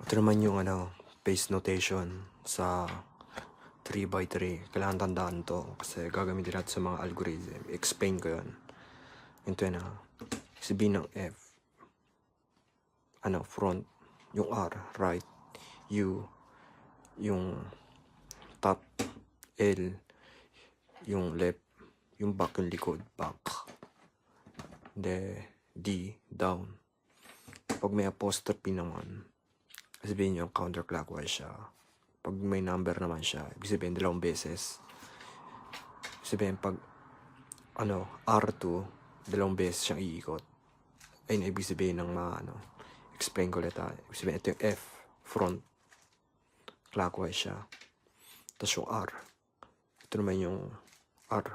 Ito naman yung paste notation sa 3x3. Kailangan tandaan to kasi gagamitin natin sa mga algorithm. Explain ko yun. Ito na. Sabihin ng F. Front. Yung R, right. U, yung top. L, yung left. Yung back, yung likod, back. D, down. Pag may apostrophe naman, sabihin nyo counterclockwise siya. Pag may number naman siya, ibig sabihin 2 beses. Ibig sabihin pag R2, 2 beses siyang iikot. Ayun ibig sabihin ng mga explain ko ulit Ibig sabihin ito yung F, front, clockwise siya. Tapos yung R, ito naman yung R,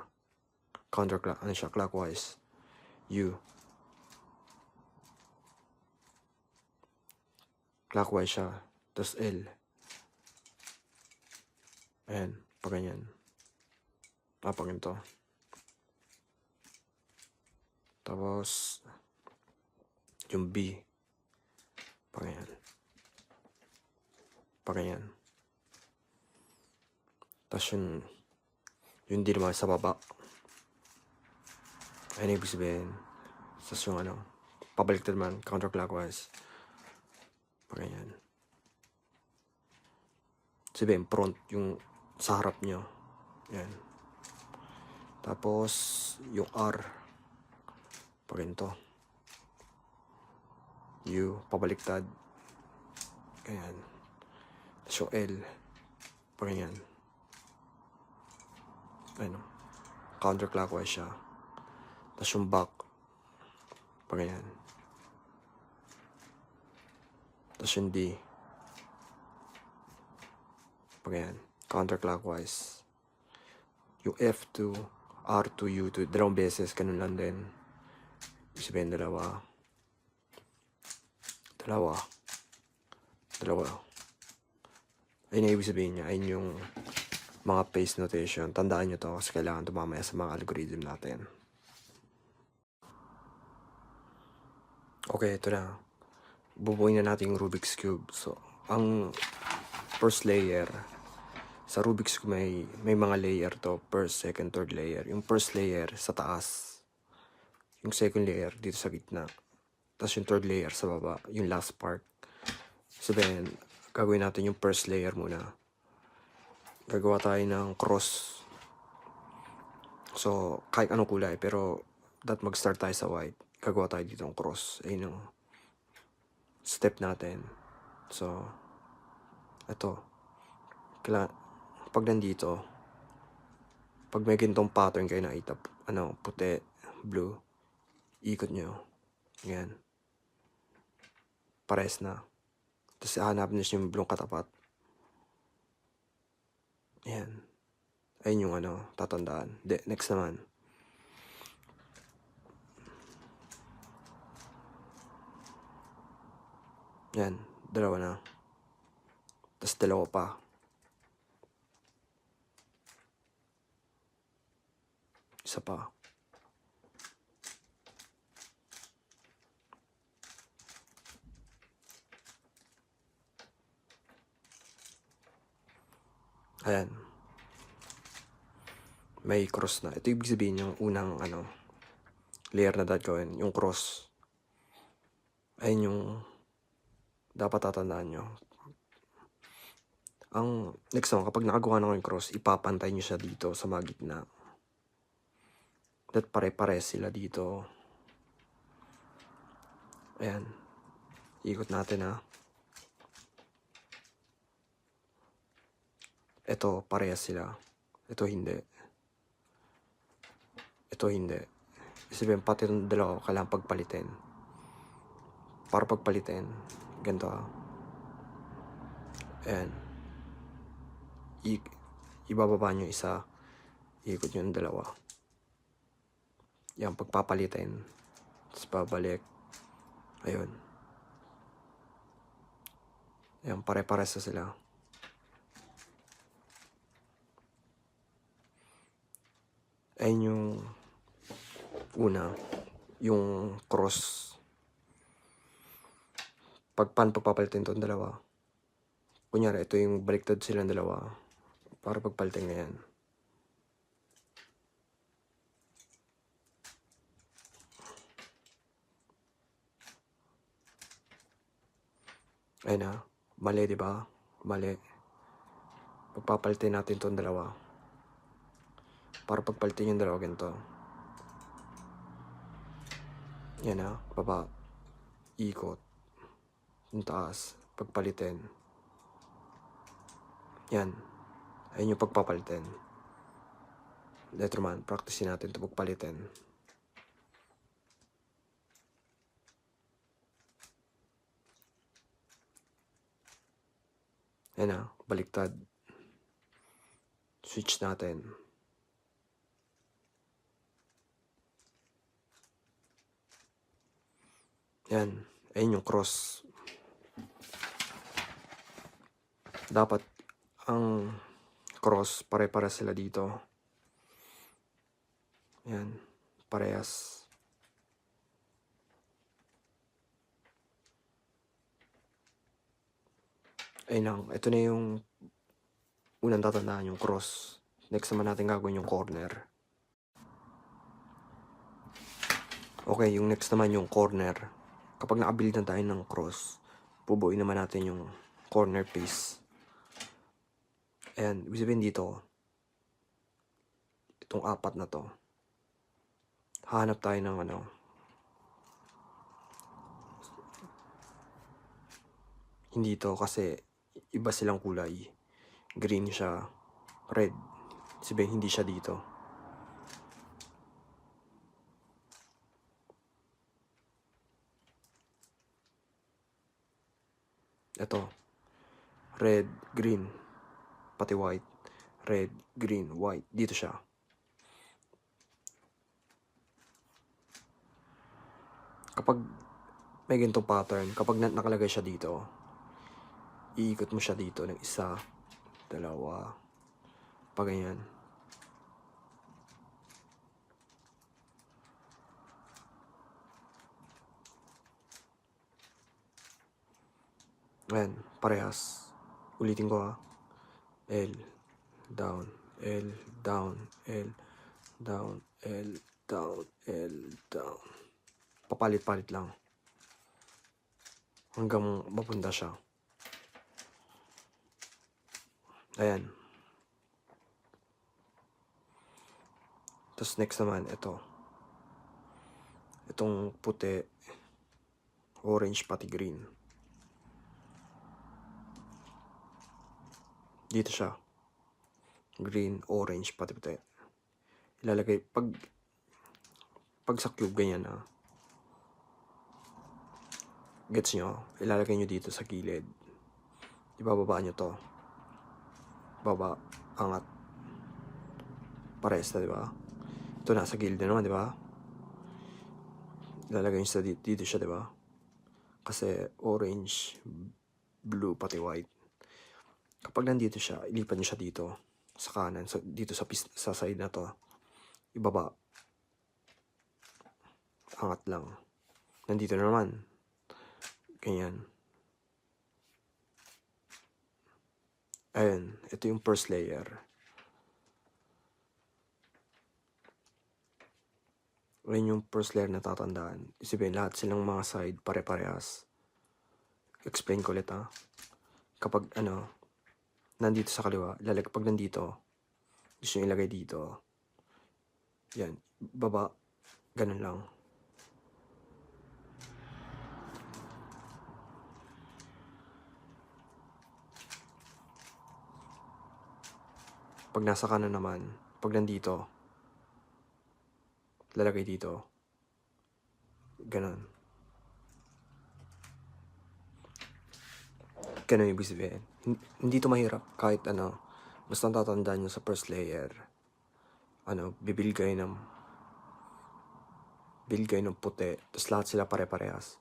clockwise. U, clockwise siya. Tapos L, ayan, pag ganyan. Pag ganito. Tapos, yung B, pag ganyan. Pag ganyan. Tapos yung D naman sa baba. Ayun ibig sabihin. Tapos yung pabaliktad man, counterclockwise. Pag ganyan. Sabihin, front, yung sa harap nyo. Yan. Tapos, yung R. Pag ganito. U, pabaliktad. Ganyan. Tapos yung L. Pag ganyan. Counterclockwise siya. Tapos yung back. Pag ganyan. Tapos yung D. Pag ganyan. Counterclockwise. Yung F2, R2, U2, 2 beses. Ganun lang din. Ibig sabihin, dalawa. Ayun yung ibig sabihin niya. Ayun yung mga paste notation. Tandaan nyo to kasi kailangan ito mamaya sa mga algorithm natin. Okay, ito na. Bubuin na natin yung Rubik's Cube. So, ang first layer, sa Rubik's Cube may mga layer to. First, second, third layer. Yung first layer sa taas. Yung second layer dito sa gitna. Tapos yung third layer sa baba. Yung last part. So then, gagawin natin yung first layer muna. Gagawa tayo ng cross. So, kahit anong kulay. Pero, mag-start tayo sa white. Gagawa tayo dito ng cross. Ayun yung step natin. So, ito. Pag nandito, pag may gintong pattern kayo nakita, puti, blue, ikot nyo. Yan. Pares na. Tapos hahanapin nyo yung blue katapat. Yan. Ayun yung tatandaan. Next naman. Yan. 2 na. Tapos 2 pa. Isa pa. Ayan. May cross na. Ito ibig sabihin yung unang layer na gawin. Yung cross. Ayun yung dapat tatandaan nyo. Ang next naman, kapag nakagawa na yung cross, ipapantay nyo siya dito sa mga gitna. That pare-pare sila dito. Ayan. Ikot natin Ito, parehas sila. Ito hindi. Ito hindi. Sabihin, pati itong 2, kailangan pagpalitin. Para pagpalitin, ganito Ayan. Ibababa nyo isa. Ikot nyo yung 2. Yan, pagpapalitin. Tapos babalik. Ayun. Ayan, pare-pares na sila. Ayun yung una, yung cross. Paano pagpapalitin itong 2? Kunyari, ito yung baliktad silang dalawa. Para pagpalitan ngayon. Ayun na. Mali, di ba? Mali. Pagpapalitan natin itong dalawa. Para pagpalitan yung dalawa ganito. Yan na. Baba. Ikot. Yung taas. Pagpalitin. Yan. Ayun yung pagpapalitin. Later man, practice natin ito pagpalitin. Yan na, baliktad. Switch natin. Yan. Ayun yung cross. Dapat ang cross, pare-para sila dito. Yan. Parehas. Ayun lang. Ito na yung unang tatandaan, yung cross. Next naman natin gagawin yung corner. Okay, yung next naman yung corner. Kapag nakabuild na tayo ng cross, bubuin naman natin yung corner piece. Ayan, ibig sabihin dito, itong apat na to, hahanap tayo ng ano, hindi to kasi iba silang kulay. Green siya, red. Sabihin hindi siya dito. Ito, red, green, pati white. Red, green, white. Dito siya. Kapag may ganitong pattern, kapag nakalagay siya dito, iikot mo siya dito ng isa, dalawa, pag ganyan. Ayan, parehas. Ulitin ko ha. L, down, L, down, L, down, L, down, L, down. Papalit-palit lang. Hanggang mapunta siya. Ayan. Tapos next naman, ito. Itong puti, orange, pati green. Dito siya. Green, orange, pati puti. Ilalagay, pag sa cube, ganyan ha. Gets nyo? Ilalagay nyo dito sa gilid. Ibababa nyo to. Baba, angat. Pares na, di ba? Ito nasa gilid na naman, di ba? Ilalagay nyo dito siya, di ba? Kasi orange, blue, pati white. Kapag nandito siya, ilipat nyo siya dito sa kanan, dito sa side na to. Ibaba. Angat lang. Nandito na naman. Ganyan. Ayun, ito yung first layer. Ayun yung first layer na tatandaan. Isipin, lahat silang mga side, pare-parehas. Explain ko ulit ha. Kapag nandito sa kaliwa, pag nandito, gusto nyo ilagay dito. Yan, baba, ganun lang. Pag nasa kanan naman, pag nandito, lalagay dito. Ganun. Ganun yung ibig sabihin. Hindi ito mahirap kahit basta tatandaan nyo sa first layer. Build kayo ng puti, tapos lahat sila pare-parehas.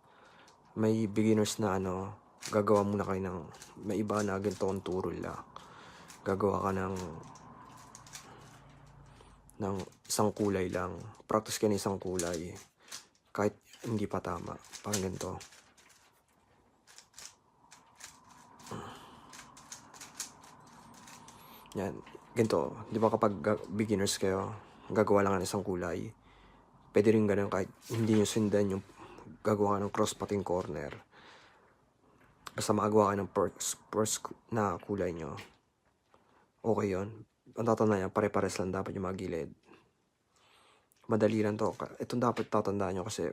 May beginners na gagawa muna kayo ng, may iba na ganito ang turo nila. Gagawa ka ng isang kulay lang. Practice ka ng isang kulay. Kahit hindi pa tama. Parang ganito. Yan. Ganito, di ba kapag beginners kayo, gagawa lang ng isang kulay. Pwede rin ganun kahit hindi nyo sundan yung gagawa ng cross-patting corner. Basta makagawa ka ng first na kulay nyo. Okay yun. Ang tatandaan nyo, pare-pares lang dapat yung mga gilid. Madali lang to. Itong dapat tatandaan nyo kasi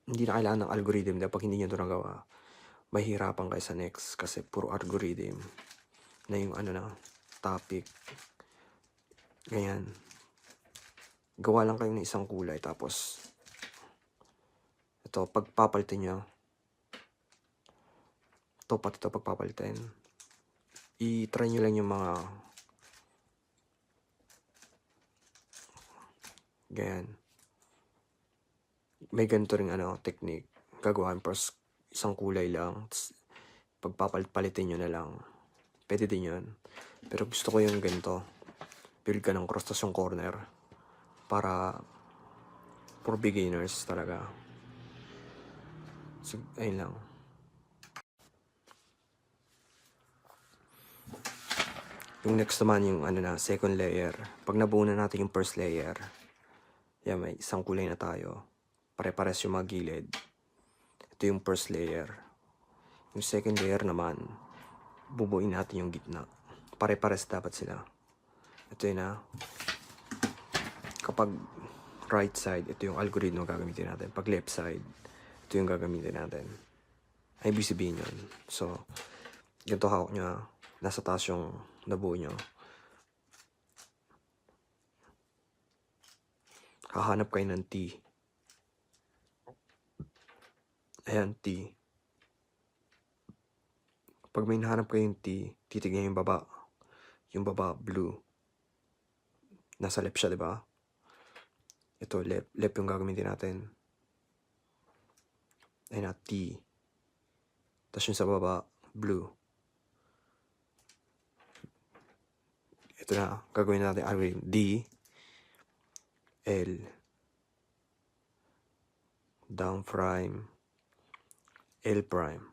hindi na kailangan ng algorithm dahil pag hindi nyo ito nagawa, mahirapan kayo sa next kasi puro algorithm na yung ano na, topic. Ganyan. Gawa lang kayo ng isang kulay tapos ito, pagpapalitin nyo, ito pati ito pagpapalitin, i-try nyo lang yung mga ganyan. May ganito ring ano, technique. Gagawin first isang kulay lang, pagpapalit-palitin nyo na lang. Pwede din yun. Pero gusto ko yung ganito. Build ka ng cross tas yung corner. Para for beginners talaga. So, ayun lang. Yung next naman yung ano na, second layer. Pag nabuo na natin yung first layer, yan, may isang kulay na tayo. Pare-pares yung mga gilid. Ito yung first layer. Yung second layer naman, bubuin natin yung gitna. Pare-pares dapat sila. Ito yun na. Kapag right side, ito yung algorithm gagamitin natin. Pag left side, ito yung gagamitin natin. Ay, ibig sabihin yun. So, ganito hawak nyo. Nasa taas yung nabuo nyo. Hahanap kayo ng T. Ayan, T. Pag may nahanap kayo yung T, titignan yung baba. Yung baba, blue. Nasa left siya, diba? Ito, left. Left yung gagamitin natin. Ayan na, T. Tapos yung sa baba, blue. Ito na, gagawin natin algorithm. D, L, down prime, L prime.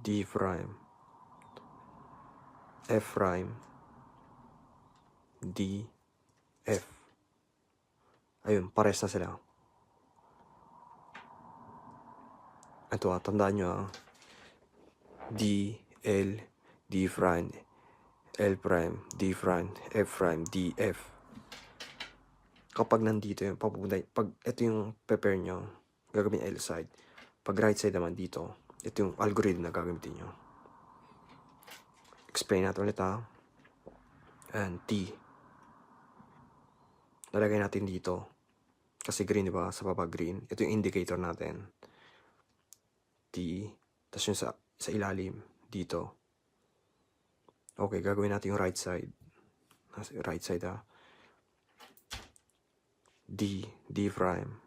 D prime, F prime, D, F. Ayun, pares na sila. Ito tandaan nyo D, L, D prime, L prime, D prime, F prime, D, F. Kapag nandito yung papunta, pag ito yung prepare nyo, gagawin L side. Pag right side naman dito, ito yung algorithm na gagamitin nyo. Explain natin ulit And T. Lalagay natin dito. Kasi green, diba? Sa baba green. Ito yung indicator natin. T. Tapos yung sa ilalim. Dito. Okay, gagawin natin yung right side. Right side D. D prime.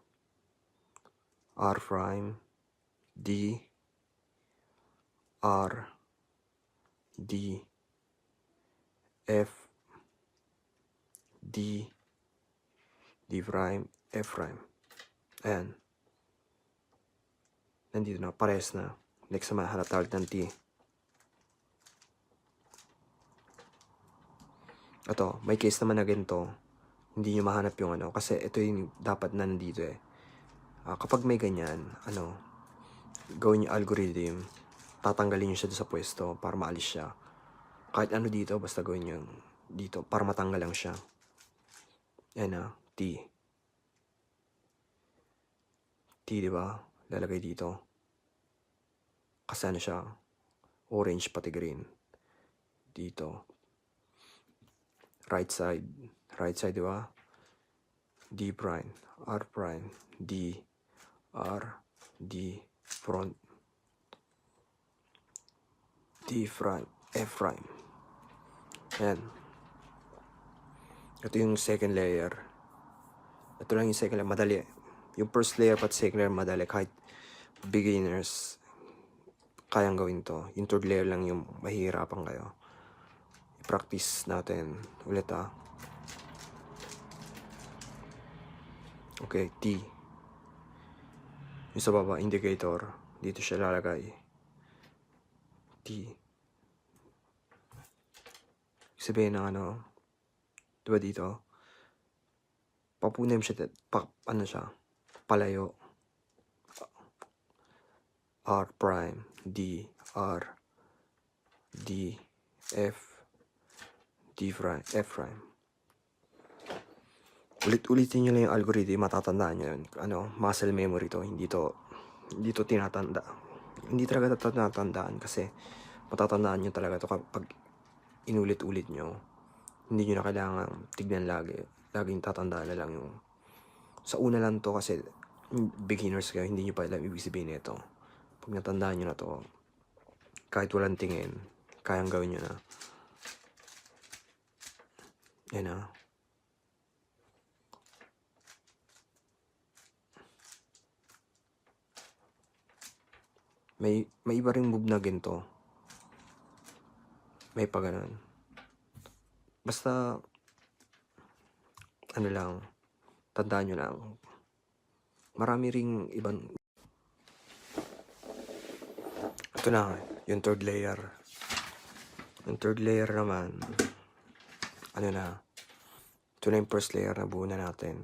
R prime. D. R. D. F. D. D prime. F prime. Ayan. Nandito na. Pares na. Next naman, hanap tayo ng T. Ito, may case naman na ganito. Hindi nyo mahanap yung ano. Kasi ito yung dapat na nandito kapag may ganyan, gawin yung algorithm. Tatanggalin nyo siya sa pwesto para maalis siya. Kahit ano dito, basta gawin nyo dito para matanggal lang siya. Ayan T. T, diba? Lalagay dito. Kasi ano siya? Orange pati green. Dito. Right side. Right side, diba? D prime. R prime. D. R. D. Front. D prime. F prime. Ayan. Ito yung second layer. Ito lang yung second layer. Madali. Yung first layer pat second layer madali. Kahit beginners, kayang gawin to. Yung third layer lang yung mahihirapan kayo. I-practice natin ulit Okay, T. Yung sa baba, indicator. Dito siya lalagay. T. Sabihin ng ano, diba dito? Papunem siya, ano siya, palayo. R prime, D, R, D, F, D prime, F prime. Ulit-ulitin nyo lang yung algorithm, matatandaan nyo yun. Ano, muscle memory to, hindi to tinatanda. Hindi talaga tinatandaan kasi matatandaan nyo talaga to kapag inulit-ulit nyo. Hindi nyo na kailangan tignan lagi. Laging tatandaan na lang yung... Sa una lang to kasi beginners kayo, hindi nyo pa alam ibig sabihin nito. Pag natandaan nyo na to, kahit walang tingin, kayang gawin nyo na. Yan na. May iba ring move na ginto. May pa ganun. Basta, ano lang, tandaan nyo lang. Marami ring ibang... Ito na, yung third layer. Yung third layer naman, ano na, ito na yung first layer na buo na natin.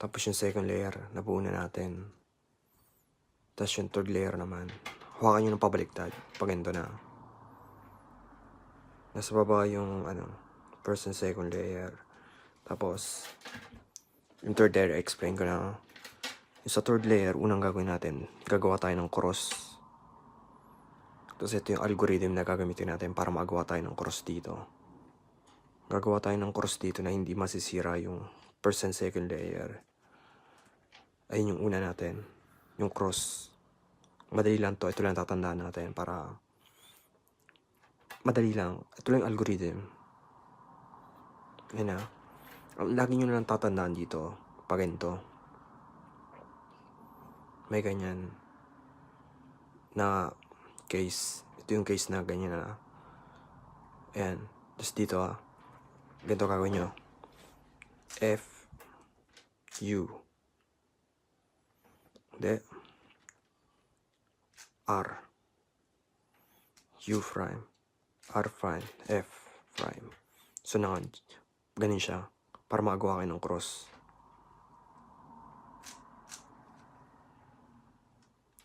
Tapos yung second layer, nabuo na natin. Tapos yung third layer naman, hawakan nyo ng pabaliktad, pag ganito na. Nasa baba yung, ano, first and second layer. Tapos, yung third layer, explain ko na. Yung sa third layer, unang gagawin natin, gagawa tayo ng cross. Tapos ito yung algorithm na gagamitin natin para magawa tayo ng cross dito. Gagawa tayo ng cross dito na hindi masisira yung first and second layer. Ayun yung una natin, yung cross. Madali lang to, ito lang tatandaan natin para madali lang. Ito lang yung algorithm. Yan na. Lagi nyo lang tatandaan dito pag ganito. May ganyan na case. Ito yung case na ganyan na. Ayan. Tapos dito ganito gagawin nyo. F U hindi R U prime R prime F prime. So na ganun siya para magawa kayo ng cross.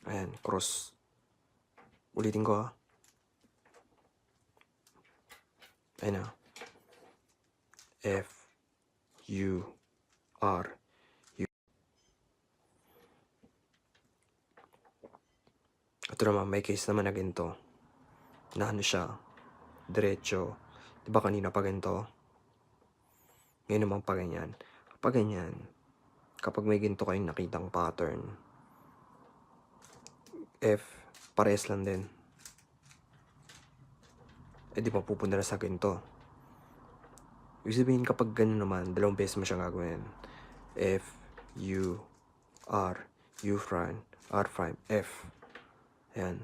Ayan, cross. Ulitin ko Ayan na. F U R U. Ito naman, may case naman na ganito. Na ano siya, diretso. Diba kanina pa ganito? Ngayon naman pa ganyan. Kapag ganyan, kapag may ganito kayong nakitang pattern, F, pares lang din. Di ba pupunta na sa ganito? Ibig sabihin kapag ganyan naman, dalawang beses mo siyang gagawin. F, U, R, U prime, R prime, F. Ayan.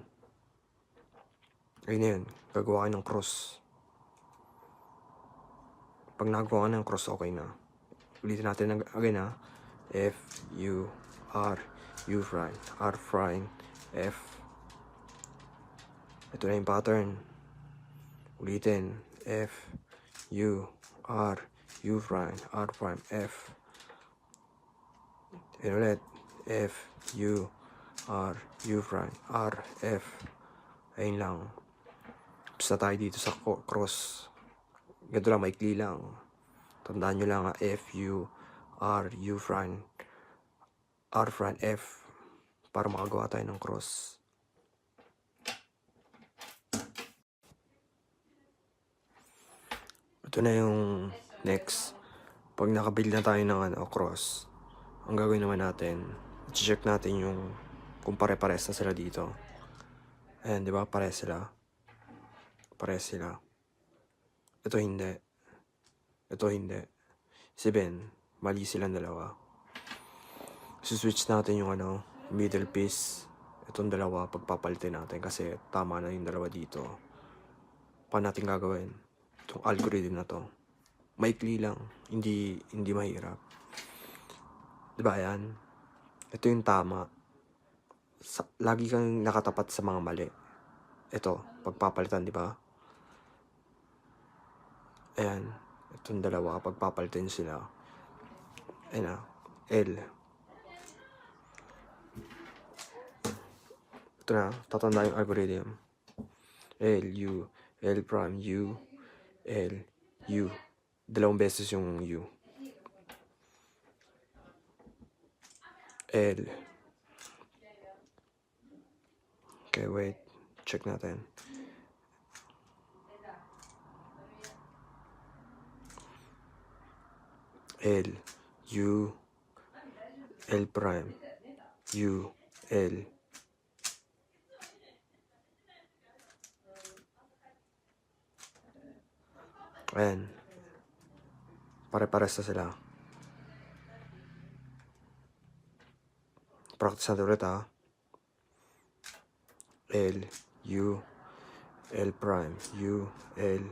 Ayun na yun. Gagawa kayo ng cross. Pag nagawa ka ng cross, okay na. Ulitin natin again F, U, R, U prime, R prime, F. Ito na yung pattern. Ulitin. F, U, R, U prime, R prime, F. And ulit. F, U, R, U prime, R, F. Ayun lang. Tapos na tayo dito sa cross. Ganito lang, maikli lang. Tandaan nyo lang F, U, R, U prime, R prime, F. Para makagawa tayo ng cross. Ito na yung next. Pag nakabuild na tayo ng cross, ang gagawin naman natin, i-check natin yung kung pare-pares na sila dito. Ayan, di ba? Pares sila. Pares sila. Ito hindi. Ito hindi. Sabihin, mali silang dalawa. Switch natin yung middle piece. Itong dalawa, pagpapalitin natin kasi tama na yung dalawa dito. Paano natin gagawin? Itong algorithm na to. Maikli lang. Hindi mahirap. Diba yan? Ito yung tama. Lagi kang nakatapat sa mga mali. ito, pagpapalitan, di ba? Ayan, itong dalawa, pagpapalitan sila. Ayan na, L. Ito na, tatanda yung algorithm. L, U, L prime, U, L, U. Dalawang beses yung U. L. Okay, wait. Check natin. L, U, L prime, U, L. Ayan. Pare-pares na sila. Practice natin ulit ha. L, U, L prime, U, L.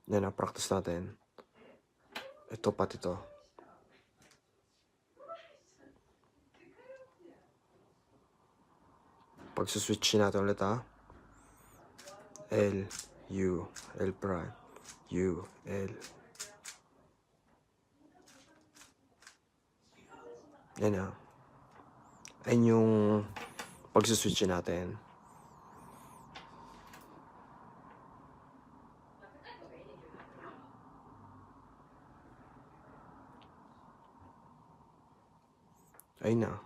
Yan na, practice natin. Ito pati to. Pag-switch natin ulit ha. L, U, L prime, U, L. Yan na. Ayun yung pag-switch natin. Ayun na.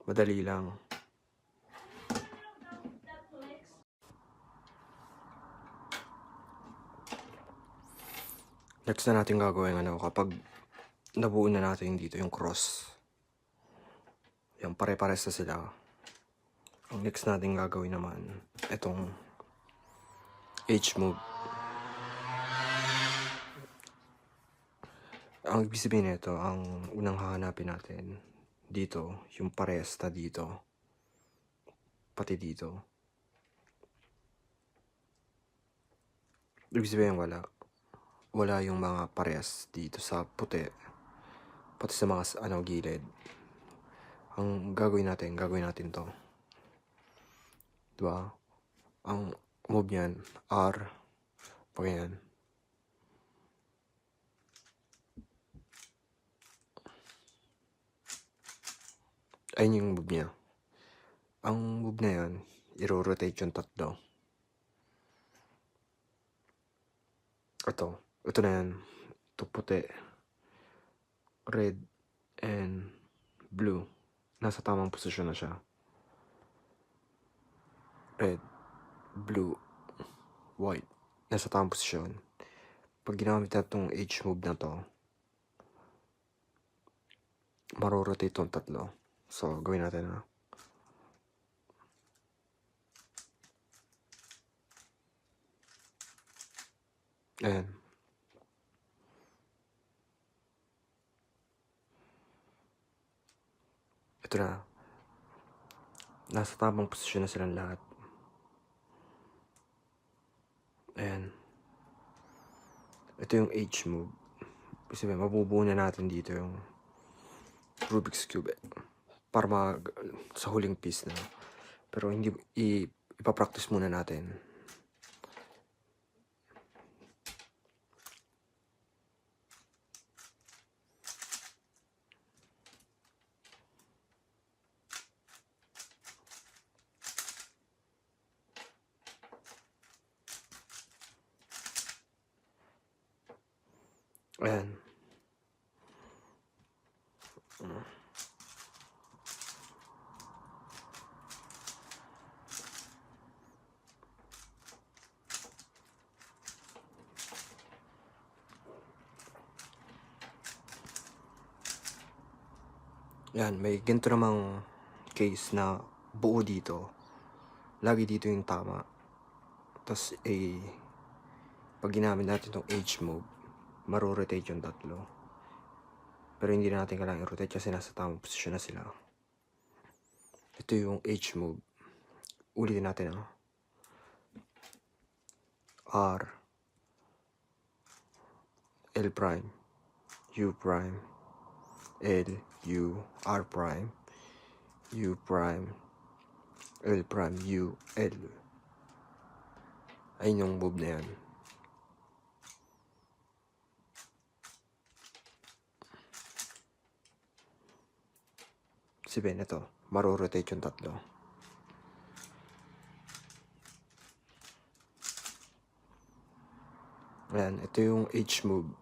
Madali lang. Next na natin gagawin kapag nabuo na natin dito yung cross. Yan, pare-pares na sila. Ang next natin gagawin naman, itong H move. Ang ibig sabihin nito, ang unang hahanapin natin dito, yung parehas na dito. Pati dito. Ibig sabihin wala. Wala yung mga parehas dito sa puti. Pati sa mga gilid. Ang gagawin natin to. Diba? Ang move niyan, R. Pag yan. Ayun yung move niya. Ang move na yan, i-rotate yung tatlo. Ito na yan. Ito puti. Red and blue. Nasa tamang posisyon na siya. Red, blue, white. Nasa tamang posisyon. Pag ginamit natin itong H move na to, marorotate itong tatlo. So, gawin natin na. Ayan. Ito na. Nasa tamang posisyon na silang lahat. Ayan. Ito yung H move. Kasi mabubuo na natin dito yung Rubik's Cube. Para sa huling piece na. Pero hindi, ipapractice muna natin. Ayan. Yan, may ganito namang case na buo dito. Lagi dito yung tama. Tapos, pag ginamit natin itong H move, marorotate yung tatlo. Pero hindi na natin kailangan i-rotate kasi nasa tamang posisyon na sila. Ito yung H move. Ulitin natin R, L prime, U prime, L, U, R prime, U prime, L prime, U, L. Ayun yung move na yan. Sabihin ito, marorotate yung tatlo. Ayan, ito yung H move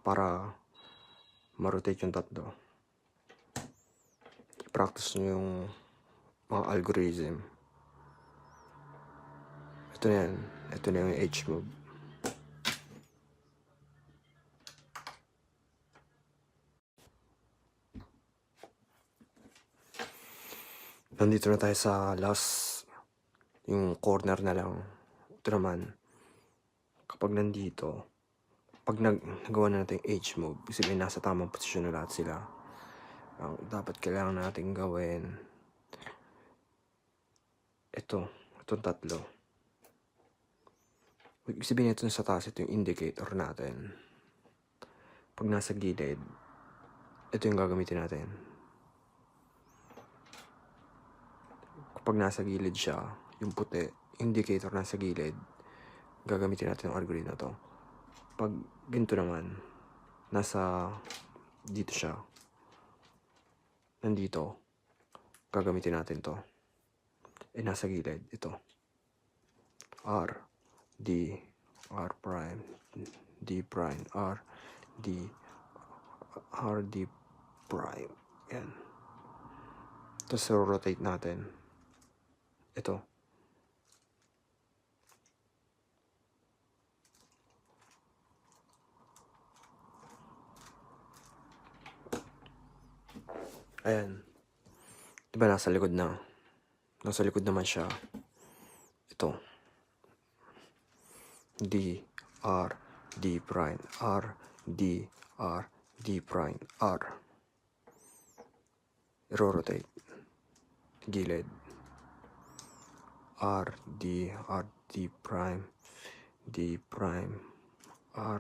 para marotate yung tatlo. I-practice nyo yung mga algorithm. Ito na yan. Ito na yung H move. Nandito na tayo sa last, yung corner na lang. Ito naman, kapag nandito, pag nagawa na natin yung H move, sabihin nasa tamang posisyon na lahat sila. Ang dapat kailangan natin gawin, itong tatlo. Ibig sabihin ito sa taas, ito yung indicator natin. Pag nasa gilid, ito yung gagamitin natin. Kapag nasa gilid siya, yung puti, indicator nasa gilid, gagamitin natin yung algorithm na to. Pag ganito naman, nasa dito siya, nandito, gagamitin natin to. Nasa gilid, ito. R, D, R prime, D prime, R, D, R, D prime. Yan. Tapos rotate natin. Ito. Ayan. Diba nasa likod na? Nasa likod naman siya. Ito. D, R, D prime, R, D, R, D prime, R. I-rotate. Gilid. R, D, R, D prime, D prime, R,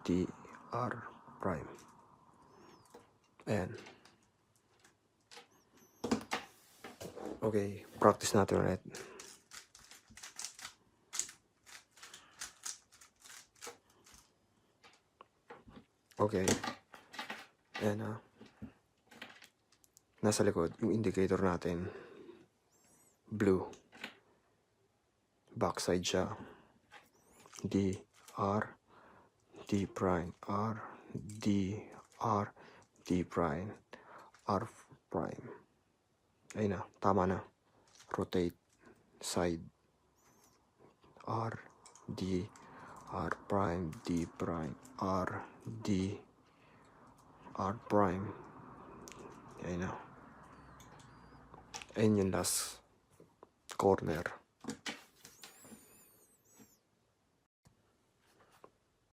D, R prime. Ayan. Okay, practice natin ulit. Okay. Ayan na. Nasa likod, yung indicator natin. Blue. Backside siya. D, R, D prime, R, D, R, D prime, R prime. Ayun na, tama na. Rotate. Side. R, D, R prime, D prime, R, D, R prime. Ayun na. Ayun yung last corner.